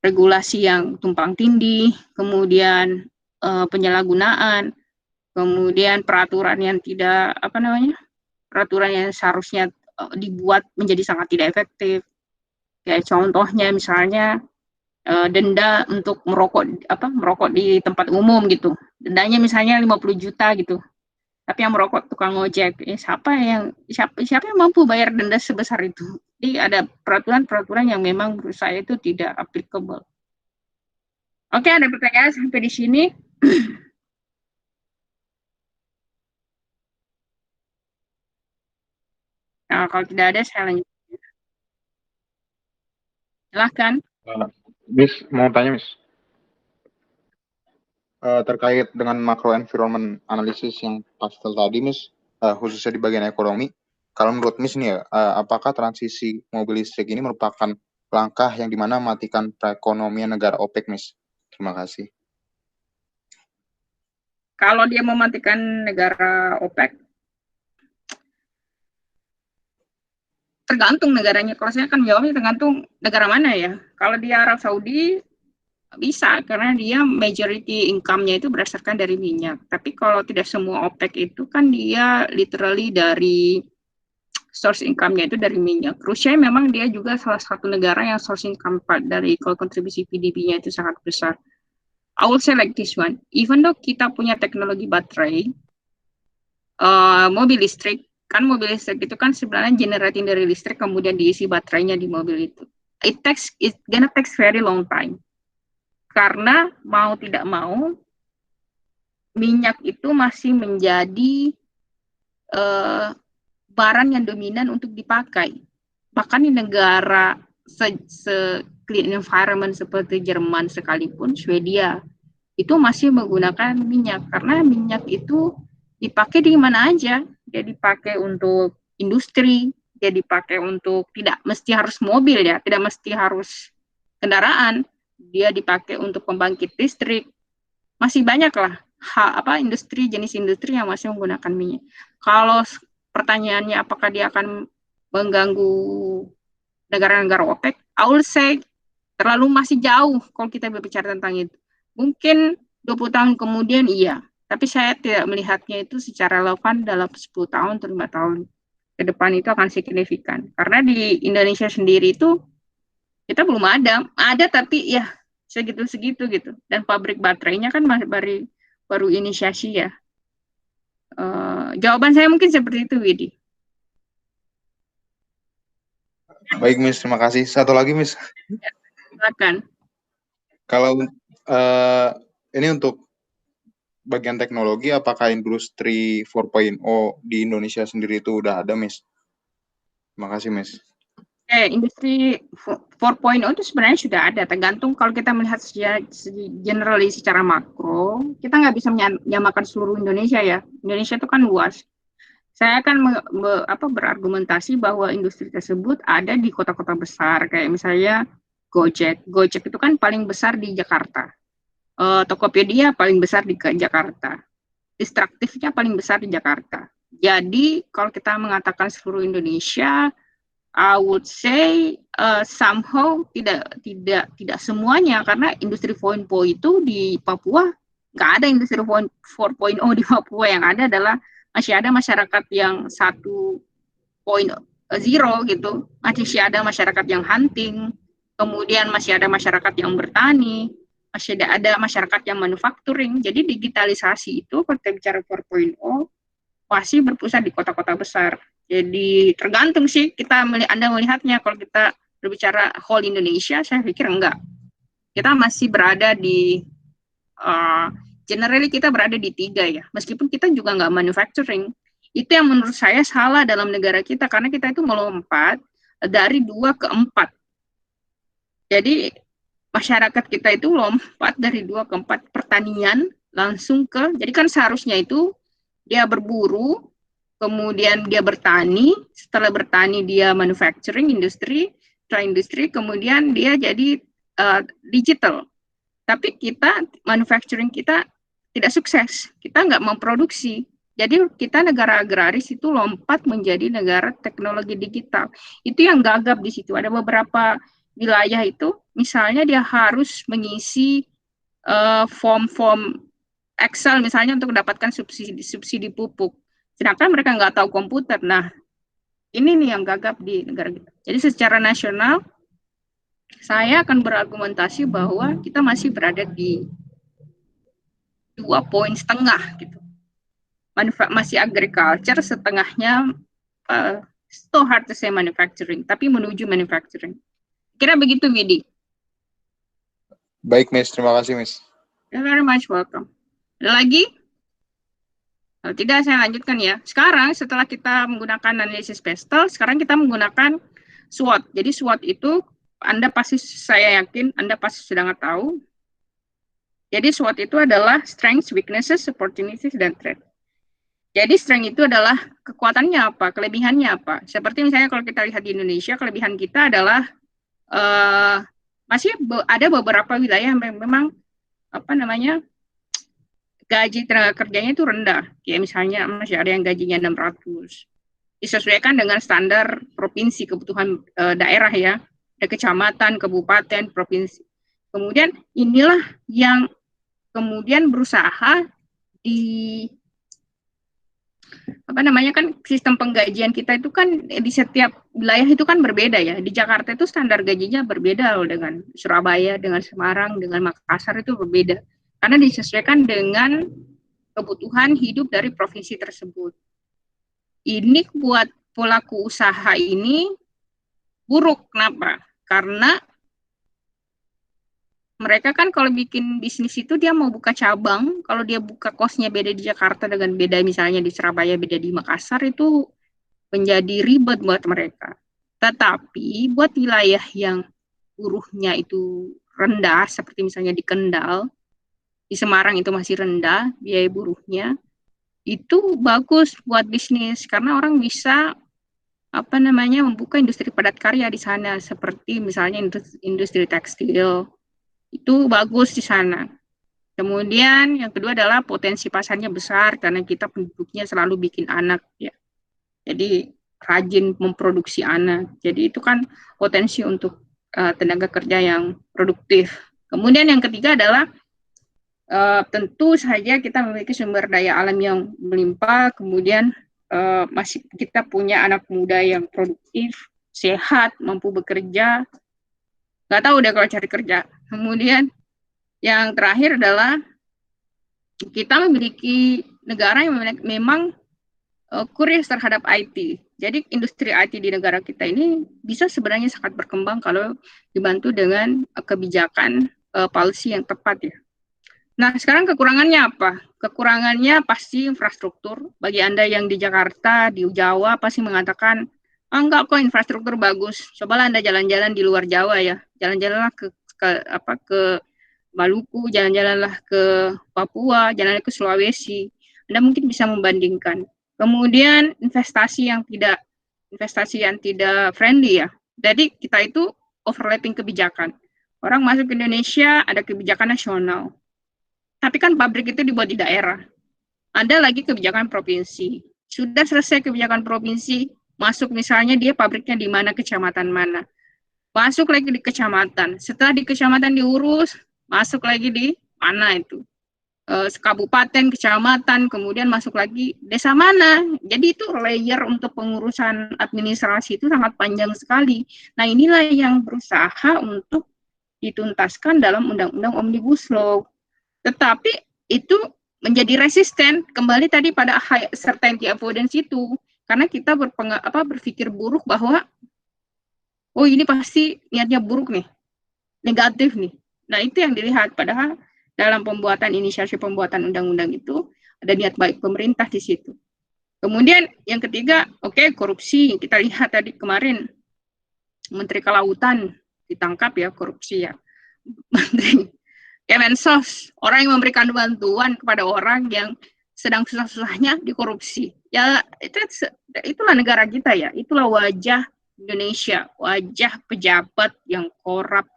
regulasi yang tumpang tindih, kemudian penyalahgunaan, kemudian peraturan yang peraturan yang seharusnya dibuat menjadi sangat tidak efektif. Kayak contohnya misalnya denda untuk merokok di tempat umum gitu. Dendanya misalnya 50 juta gitu. Tapi yang merokok tukang ojek, siapa yang mampu bayar denda sebesar itu? Jadi ada peraturan-peraturan yang memang menurut saya itu tidak applicable. Oke, ada pertanyaan sampai di sini? Nah, kalau tidak ada, saya lanjut. Silahkan. Miss, mau tanya, Miss. Terkait dengan macro environment analysis yang pastel tadi, Miss, khususnya di bagian ekonomi, kalau menurut Miss nih ya, apakah transisi mobil listrik ini merupakan langkah yang dimana mematikan perekonomian negara OPEC, Miss? Terima kasih. Kalau dia mematikan negara OPEC, tergantung negaranya. Kalau saya kan jawabnya tergantung negara mana ya. Kalau di Arab Saudi bisa, karena dia majority income-nya itu berdasarkan dari minyak. Tapi kalau tidak semua OPEC itu kan dia literally dari source income-nya itu dari minyak. Rusia memang dia juga salah satu negara yang source income dari kalau kontribusi PDB-nya itu sangat besar. I would say like this one, even though kita punya teknologi baterai, mobil listrik itu kan sebenarnya generating dari listrik kemudian diisi baterainya di mobil itu. It's gonna take very long time. Karena mau tidak mau minyak itu masih menjadi barang yang dominan untuk dipakai. Bahkan di negara clean environment seperti Jerman sekalipun, Swedia, itu masih menggunakan minyak. Karena minyak itu dipakai di mana aja. Dia dipakai untuk industri, dia dipakai untuk tidak mesti harus mobil ya, tidak mesti harus kendaraan. Dia dipakai untuk pembangkit listrik. Masih banyak lah jenis industri yang masih menggunakan minyak. Kalau pertanyaannya apakah dia akan mengganggu negara-negara OPEC, I will say terlalu masih jauh kalau kita berbicara tentang itu. Mungkin 20 tahun kemudian iya, tapi saya tidak melihatnya itu secara relevan dalam 10 tahun atau 5 tahun ke depan itu akan signifikan. Karena di Indonesia sendiri itu kita belum ada tapi ya segitu-segitu gitu. Dan pabrik baterainya kan baru inisiasi ya. Jawaban saya mungkin seperti itu, Widi. Baik, Miss. Terima kasih. Satu lagi, Miss. Ya, silakan. Kalau ini untuk bagian teknologi, apakah industri 4.0 di Indonesia sendiri itu udah ada, Miss? Terima kasih, Miss. Industri 4.0 itu sebenarnya sudah ada, tergantung kalau kita melihat generally secara makro, kita nggak bisa menyamakan seluruh Indonesia ya. Indonesia itu kan luas. Saya akan berargumentasi bahwa industri tersebut ada di kota-kota besar, kayak misalnya Gojek. Gojek itu kan paling besar di Jakarta. Tokopedia paling besar di Jakarta. Distraktifnya paling besar di Jakarta. Jadi kalau kita mengatakan seluruh Indonesia, I would say somehow tidak semuanya, karena industri 4.0 itu di Papua nggak ada industri 4.0 di Papua. Yang ada adalah masih ada masyarakat yang 1.0 gitu, masih ada masyarakat yang hunting, kemudian masih ada masyarakat yang bertani, masih ada masyarakat yang manufacturing. Jadi digitalisasi itu kalau kita bicara 4.0 masih berpusat di kota-kota besar. Jadi tergantung sih Anda melihatnya. Kalau kita berbicara whole Indonesia, saya pikir enggak. Kita masih berada di generally kita berada di 3 ya. Meskipun kita juga enggak manufacturing. Itu yang menurut saya salah dalam negara kita, karena kita itu melompat dari 2 ke 4. Jadi masyarakat kita itu lompat dari 2 ke 4 pertanian langsung ke, jadi kan seharusnya itu dia berburu, kemudian dia bertani, setelah bertani dia manufacturing, industri, setelah industri, kemudian dia jadi digital. Tapi kita, manufacturing kita tidak sukses, kita nggak memproduksi. Jadi kita negara agraris itu lompat menjadi negara teknologi digital. Itu yang gagap di situ. Ada beberapa wilayah itu, misalnya dia harus mengisi form-form Excel misalnya untuk mendapatkan subsidi pupuk. Sedangkan mereka nggak tahu komputer. Nah, ini nih yang gagap di negara kita. Jadi secara nasional, saya akan berargumentasi bahwa kita masih berada di 2,5 poin gitu. Masih agriculture, setengahnya so hard to say manufacturing, tapi menuju manufacturing. Kira begitu, Widi. Baik, Miss. Terima kasih, Miss. You're very much welcome. Ada lagi? Kalau tidak, saya lanjutkan ya. Sekarang setelah kita menggunakan analisis Pestel, sekarang kita menggunakan SWOT. Jadi SWOT itu, saya yakin Anda pasti sudah tahu. Jadi SWOT itu adalah strengths, weaknesses, opportunities, dan threat. Jadi strength itu adalah kekuatannya apa, kelebihannya apa. Seperti misalnya kalau kita lihat di Indonesia, kelebihan kita adalah masih ada beberapa wilayah yang memang gaji tenaga kerjanya itu rendah. Kayak misalnya masih ada yang gajinya 600. Disesuaikan dengan standar provinsi, kebutuhan daerah ya. Ada kecamatan, kabupaten, provinsi. Kemudian inilah yang kemudian berusaha di kan sistem penggajian kita itu kan di setiap wilayah itu kan berbeda ya. Di Jakarta itu standar gajinya berbeda loh dengan Surabaya, dengan Semarang, dengan Makassar itu berbeda. Karena disesuaikan dengan kebutuhan hidup dari provinsi tersebut. Ini buat pelaku usaha ini buruk. Kenapa? Karena mereka kan kalau bikin bisnis itu dia mau buka cabang, kalau dia buka kosnya beda di Jakarta dengan beda misalnya di Surabaya, beda di Makassar, itu menjadi ribet buat mereka. Tetapi buat wilayah yang buruhnya itu rendah, seperti misalnya di Kendal, di Semarang itu masih rendah biaya buruhnya, itu bagus buat bisnis karena orang bisa membuka industri padat karya di sana, seperti misalnya industri tekstil, itu bagus di sana. Kemudian yang kedua adalah potensi pasarnya besar karena kita penduduknya selalu bikin anak ya, jadi rajin memproduksi anak, jadi itu kan potensi untuk tenaga kerja yang produktif. Kemudian yang ketiga adalah tentu saja kita memiliki sumber daya alam yang melimpah, kemudian masih kita punya anak muda yang produktif, sehat, mampu bekerja, nggak tahu deh kalau cari kerja. Kemudian yang terakhir adalah kita memiliki negara yang memang curious terhadap IT. Jadi industri IT di negara kita ini bisa sebenarnya sangat berkembang kalau dibantu dengan kebijakan policy yang tepat ya. Nah, sekarang kekurangannya apa? Kekurangannya pasti infrastruktur. Bagi Anda yang di Jakarta, di Jawa, pasti mengatakan, enggak kok infrastruktur bagus. Cobalah Anda jalan-jalan di luar Jawa ya. Jalan-jalanlah ke Maluku, jalan-jalanlah ke Papua, jalan-jalan ke Sulawesi. Anda mungkin bisa membandingkan. Kemudian investasi yang tidak friendly ya. Jadi kita itu overlapping kebijakan. Orang masuk ke Indonesia, ada kebijakan nasional. Tapi kan pabrik itu dibuat di daerah. Ada lagi kebijakan provinsi. Sudah selesai kebijakan provinsi, masuk misalnya dia pabriknya di mana, kecamatan mana. Masuk lagi di kecamatan. Setelah di kecamatan diurus, masuk lagi di mana itu. Kabupaten, kecamatan, kemudian masuk lagi desa mana. Jadi itu layer untuk pengurusan administrasi itu sangat panjang sekali. Nah, inilah yang berusaha untuk dituntaskan dalam Undang-Undang Omnibus Law. Tetapi itu menjadi resisten kembali tadi pada high certainty avoidance itu, karena kita berpikir buruk bahwa oh ini pasti niatnya buruk nih, negatif nih. Nah, itu yang dilihat, padahal dalam pembuatan inisiasi pembuatan undang-undang itu ada niat baik pemerintah di situ. Kemudian yang ketiga, korupsi. Kita lihat tadi kemarin Menteri Kelautan ditangkap ya, korupsi ya. Menteri Kemensos, orang yang memberikan bantuan kepada orang yang sedang susah-susahnya dikorupsi. Ya, itulah negara kita ya, itulah wajah Indonesia, wajah pejabat yang korup,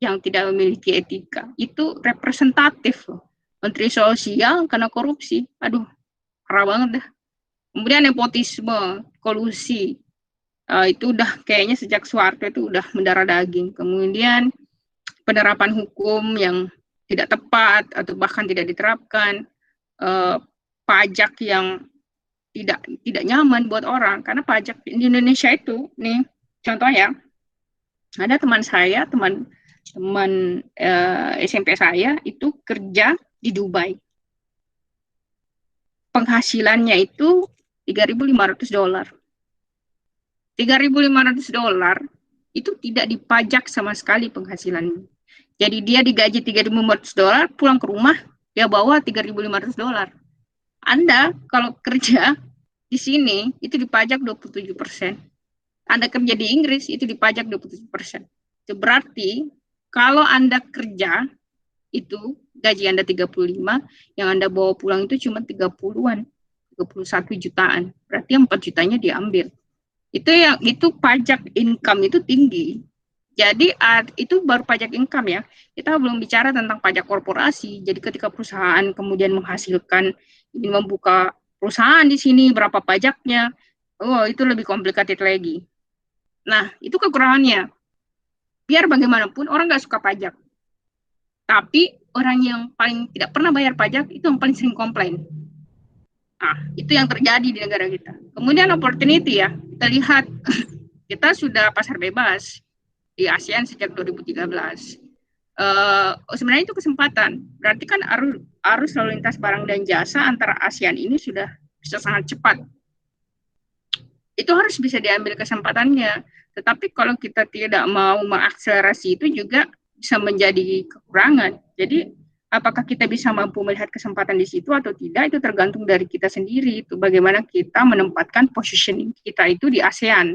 yang tidak memiliki etika. Itu representatif loh. Menteri Sosial kena korupsi, aduh, parah banget dah. Kemudian nepotisme, kolusi, itu udah kayaknya sejak Soeharto itu udah mendarah daging. Kemudian penerapan hukum yang tidak tepat atau bahkan tidak diterapkan, pajak yang tidak nyaman buat orang, karena pajak di Indonesia itu, nih contohnya, ada teman saya, teman SMP saya itu kerja di Dubai, penghasilannya itu $3.500. $3.500 itu tidak dipajak sama sekali penghasilannya. Jadi dia digaji $3.500, pulang ke rumah dia bawa $3.500. Anda kalau kerja di sini itu dipajak 27%. Anda kerja di Inggris itu dipajak 27%. Itu berarti kalau Anda kerja itu gaji Anda 35, yang Anda bawa pulang itu cuma 30-an, 31 jutaan. Berarti 4 jutanya diambil. Itu pajak income itu tinggi. Jadi itu baru pajak income ya. Kita belum bicara tentang pajak korporasi. Jadi ketika perusahaan kemudian menghasilkan, ingin membuka perusahaan di sini, berapa pajaknya, itu lebih complicated lagi. Nah, itu kekurangannya. Biar bagaimanapun orang nggak suka pajak. Tapi orang yang paling tidak pernah bayar pajak itu yang paling sering komplain. Nah, itu yang terjadi di negara kita. Kemudian opportunity ya, kita lihat kita sudah pasar bebas di ASEAN sejak 2013. Sebenarnya itu kesempatan. Berarti kan arus lalu lintas barang dan jasa antara ASEAN ini sudah bisa sangat cepat. Itu harus bisa diambil kesempatannya. Tetapi kalau kita tidak mau mengakselerasi itu juga bisa menjadi kekurangan. Jadi apakah kita bisa mampu melihat kesempatan di situ atau tidak, itu tergantung dari kita sendiri. Itu bagaimana kita menempatkan positioning kita itu di ASEAN.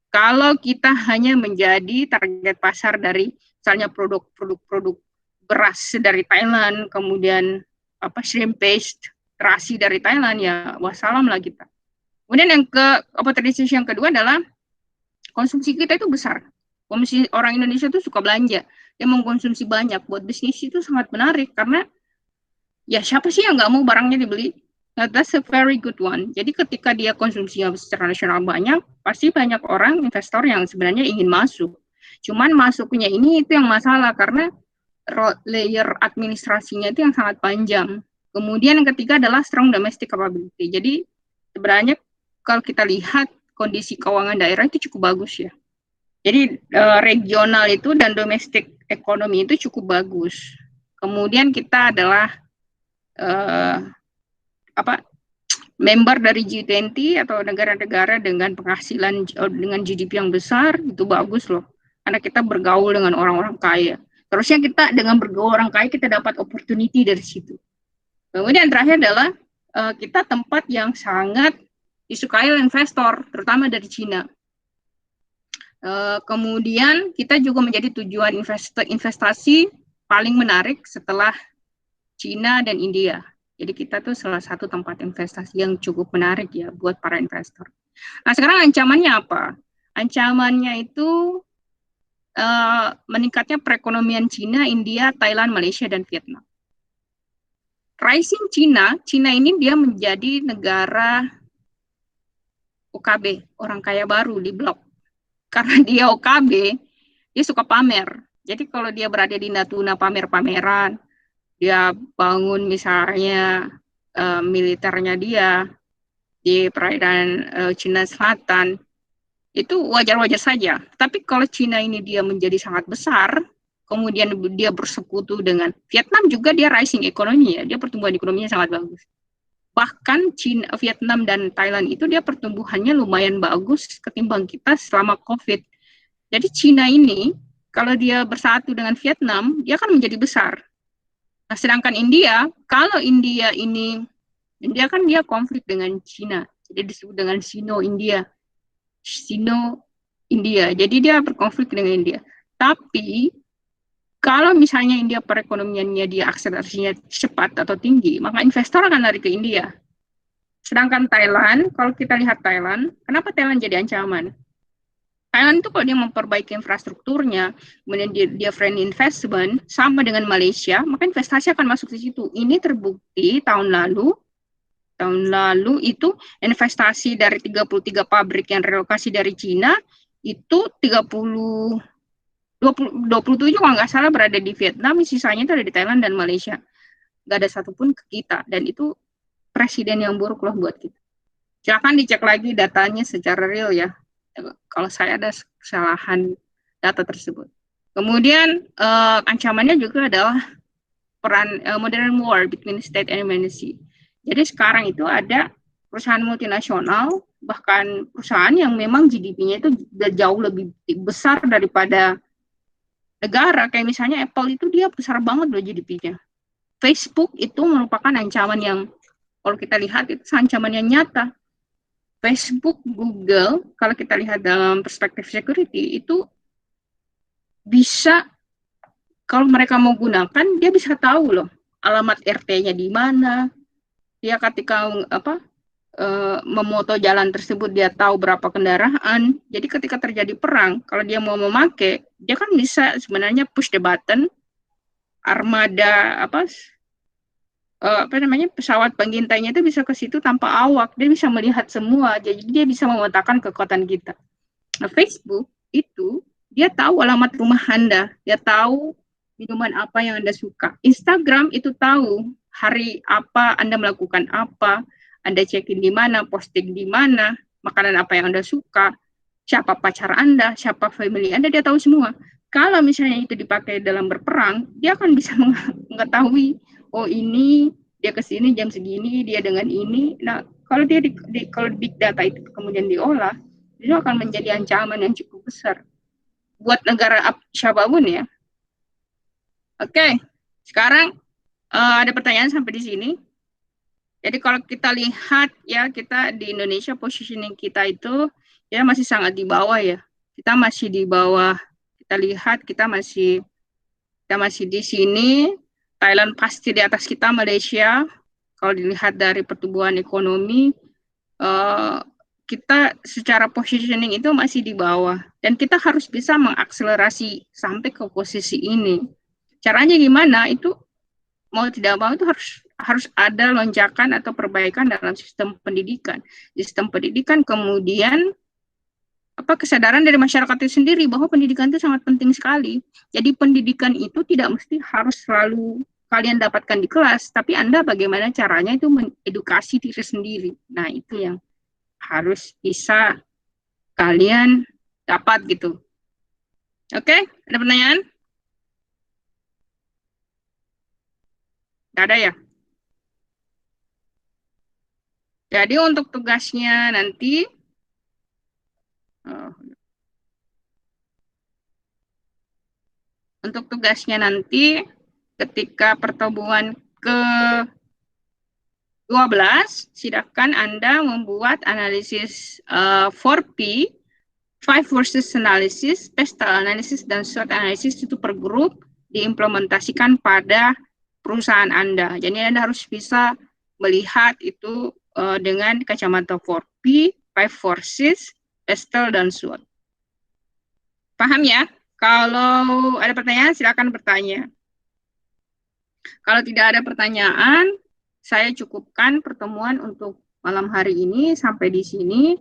Kalau kita hanya menjadi target pasar dari misalnya produk beras dari Thailand, kemudian shrimp paste, terasi dari Thailand, ya wassalam lah kita. Kemudian opportunity yang kedua adalah konsumsi kita itu besar. Konsumsi orang Indonesia itu suka belanja, dia mengkonsumsi banyak. Buat bisnis itu sangat menarik karena ya siapa sih yang nggak mau barangnya dibeli? That's a very good one. Jadi ketika dia konsumsinya secara nasional banyak, pasti banyak orang investor yang sebenarnya ingin masuk. Cuman masuknya ini itu yang masalah karena layer administrasinya itu yang sangat panjang. Kemudian yang ketiga adalah strong domestic capability. Jadi sebenarnya kalau kita lihat kondisi keuangan daerah itu cukup bagus ya. Jadi regional itu dan domestic ekonomi itu cukup bagus. Kemudian kita adalah member dari G20 atau negara-negara dengan penghasilan dengan GDP yang besar, itu bagus loh. Karena kita bergaul dengan orang-orang kaya. Terusnya kita dengan bergaul orang kaya kita dapat opportunity dari situ. Kemudian terakhir adalah kita tempat yang sangat disukai oleh investor, terutama dari Cina. Kemudian kita juga menjadi tujuan investasi paling menarik setelah Cina dan India. Jadi kita tuh salah satu tempat investasi yang cukup menarik ya buat para investor. Nah sekarang ancamannya apa? Ancamannya itu meningkatnya perekonomian Cina, India, Thailand, Malaysia, dan Vietnam. Rising Cina ini dia menjadi negara OKB, orang kaya baru di blok. Karena dia OKB, dia suka pamer. Jadi kalau dia berada di Natuna pamer-pameran, dia bangun misalnya militernya dia di perairan Cina Selatan, itu wajar-wajar saja. Tapi kalau Cina ini dia menjadi sangat besar, kemudian dia bersekutu dengan Vietnam juga, dia rising ekonomi ya, dia pertumbuhan ekonominya sangat bagus. Bahkan China, Vietnam dan Thailand itu dia pertumbuhannya lumayan bagus ketimbang kita selama COVID. Jadi Cina ini kalau dia bersatu dengan Vietnam, dia akan menjadi besar. Nah, sedangkan India, kalau India kan dia konflik dengan Cina, jadi disebut dengan Sino-India. Sino-India, jadi dia berkonflik dengan India. Tapi kalau misalnya India perekonomiannya dia akselerasinya cepat atau tinggi, maka investor akan lari ke India. Sedangkan Thailand, kalau kita lihat Thailand, kenapa Thailand jadi ancaman? Thailand itu kalau dia memperbaiki infrastrukturnya, kemudian dia friend investment, sama dengan Malaysia, maka investasi akan masuk di situ. Ini terbukti tahun lalu itu investasi dari 33 pabrik yang relokasi dari Cina, itu 27 kalau nggak salah berada di Vietnam, sisanya itu ada di Thailand dan Malaysia. Nggak ada satupun ke kita, dan itu presiden yang buruk loh buat kita. Silakan dicek lagi datanya secara real ya, kalau saya ada kesalahan data tersebut. Kemudian ancamannya juga adalah peran modern war between state and humanity. Jadi sekarang itu ada perusahaan multinasional, bahkan perusahaan yang memang GDP-nya itu jauh lebih besar daripada negara. Kayak misalnya Apple itu dia besar banget loh GDP-nya. Facebook itu merupakan ancaman yang kalau kita lihat itu ancaman yang nyata. Facebook, Google, kalau kita lihat dalam perspektif security, itu bisa, kalau mereka mau gunakan, dia bisa tahu loh, alamat RT-nya di mana, dia ketika memoto jalan tersebut, dia tahu berapa kendaraan, jadi ketika terjadi perang, kalau dia mau memakai, dia kan bisa sebenarnya push the button, armada, pesawat pengintainya itu bisa ke situ tanpa awak, dia bisa melihat semua, jadi dia bisa memetakan kekuatan kita. Nah, Facebook itu dia tahu alamat rumah Anda, dia tahu minuman apa yang Anda suka. Instagram itu tahu hari apa Anda melakukan apa, Anda check-in di mana, posting di mana, makanan apa yang Anda suka, siapa pacar Anda, siapa family Anda, dia tahu semua. Kalau misalnya itu dipakai dalam berperang, dia akan bisa mengetahui, oh ini dia kesini jam segini, dia dengan ini. Nah, kalau dia kalau big data itu kemudian diolah, itu akan menjadi ancaman yang cukup besar buat negara siapapun ya. Oke, sekarang ada pertanyaan sampai di sini. Jadi kalau kita lihat ya, kita di Indonesia positioning kita itu ya masih sangat di bawah ya. Kita masih di bawah. Kita lihat kita masih di sini. Thailand pasti di atas kita, Malaysia. Kalau dilihat dari pertumbuhan ekonomi, kita secara positioning itu masih di bawah. Dan kita harus bisa mengakselerasi sampai ke posisi ini. Caranya gimana? Itu mau tidak mau itu harus ada lonjakan atau perbaikan dalam sistem pendidikan. Sistem pendidikan kemudian kesadaran dari masyarakat itu sendiri bahwa pendidikan itu sangat penting sekali. Jadi pendidikan itu tidak mesti harus selalu kalian dapatkan di kelas, tapi Anda bagaimana caranya itu mengedukasi diri sendiri. Nah, itu yang harus bisa kalian dapat gitu. Oke, ada pertanyaan? Tidak ada ya? Jadi untuk tugasnya nanti, ketika pertemuan ke-12, silakan Anda membuat analisis 4P, 5 forces analysis, pestal analysis, dan SWOT analysis itu per grup diimplementasikan pada perusahaan Anda. Jadi Anda harus bisa melihat itu dengan kacamata 4P, 5 forces, pestal, dan SWOT. Paham ya? Kalau ada pertanyaan, silakan bertanya. Kalau tidak ada pertanyaan, saya cukupkan pertemuan untuk malam hari ini sampai di sini.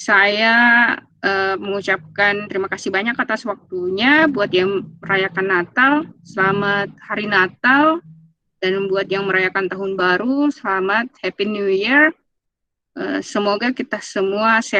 Saya mengucapkan terima kasih banyak atas waktunya. Buat yang merayakan Natal, selamat Hari Natal. Dan buat yang merayakan Tahun Baru, selamat Happy New Year. Semoga kita semua sehat